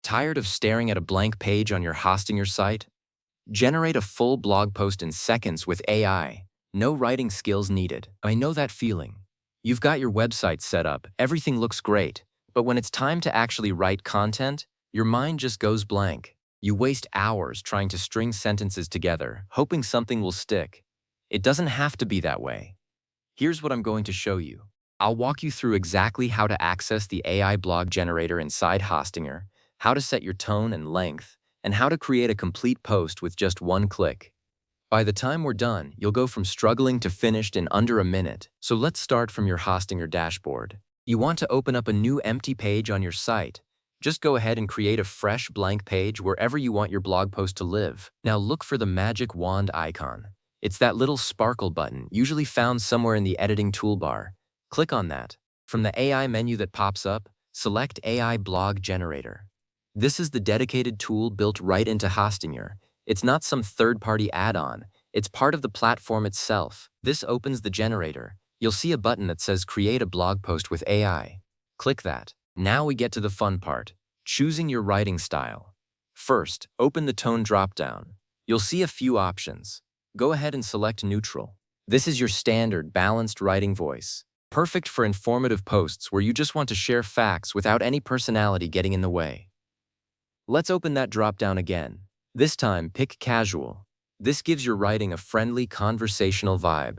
Tired of staring at a blank page on your Hostinger site? Generate a full blog post in seconds with AI. No writing skills needed. I know that feeling. You've got your website set up, everything looks great, but when it's time to actually write content, your mind just goes blank. You waste hours trying to string sentences together, hoping something will stick. It doesn't have to be that way. Here's what I'm going to show you. I'll walk you through exactly how to access the AI blog generator inside Hostinger, how to set your tone and length, and how to create a complete post with just one click. By the time we're done, you'll go from struggling to finished in under a minute. So let's start from your Hostinger dashboard. You want to open up a new empty page on your site. Just go ahead and create a fresh blank page wherever you want your blog post to live. Now look for the magic wand icon. It's that little sparkle button, usually found somewhere in the editing toolbar. Click on that. From the AI menu that pops up, select AI Blog Generator. This is the dedicated tool built right into Hostinger. It's not some third-party add-on. It's part of the platform itself. This opens the generator. You'll see a button that says Create a blog post with AI. Click that. Now we get to the fun part, choosing your writing style. First, open the tone dropdown. You'll see a few options. Go ahead and select neutral. This is your standard, balanced writing voice. Perfect for informative posts where you just want to share facts without any personality getting in the way. Let's open that drop-down again. This time, pick casual. This gives your writing a friendly, conversational vibe.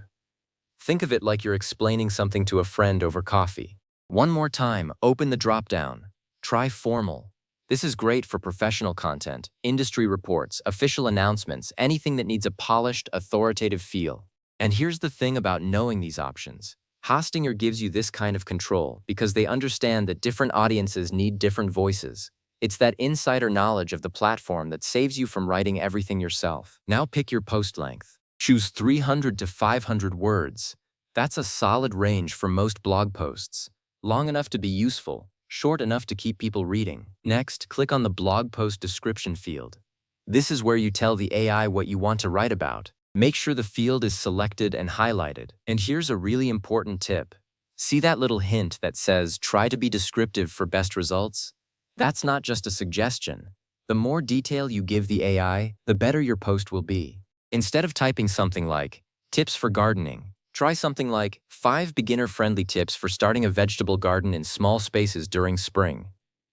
Think of it like you're explaining something to a friend over coffee. One more time, open the drop-down. Try formal. This is great for professional content, industry reports, official announcements, anything that needs a polished, authoritative feel. And here's the thing about knowing these options. Hostinger gives you this kind of control because they understand that different audiences need different voices. It's that insider knowledge of the platform that saves you from writing everything yourself. Now pick your post length. Choose 300 to 500 words. That's a solid range for most blog posts. Long enough to be useful, short enough to keep people reading. Next, click on the blog post description field. This is where you tell the AI what you want to write about. Make sure the field is selected and highlighted. And here's a really important tip. See that little hint that says, try to be descriptive for best results? That's not just a suggestion. The more detail you give the AI, the better your post will be. Instead of typing something like, tips for gardening, try something like, 5 beginner-friendly tips for starting a vegetable garden in small spaces during spring.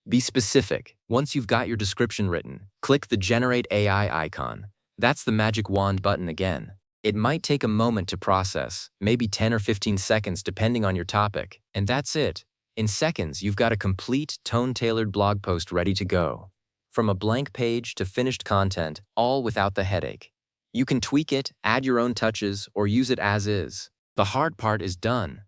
Be specific. Once you've got your description written, click the Generate AI icon. That's the magic wand button again. It might take a moment to process, maybe 10 or 15 seconds depending on your topic, and that's it. In seconds, you've got a complete, tone-tailored blog post ready to go. From a blank page to finished content, all without the headache. You can tweak it, add your own touches, or use it as is. The hard part is done.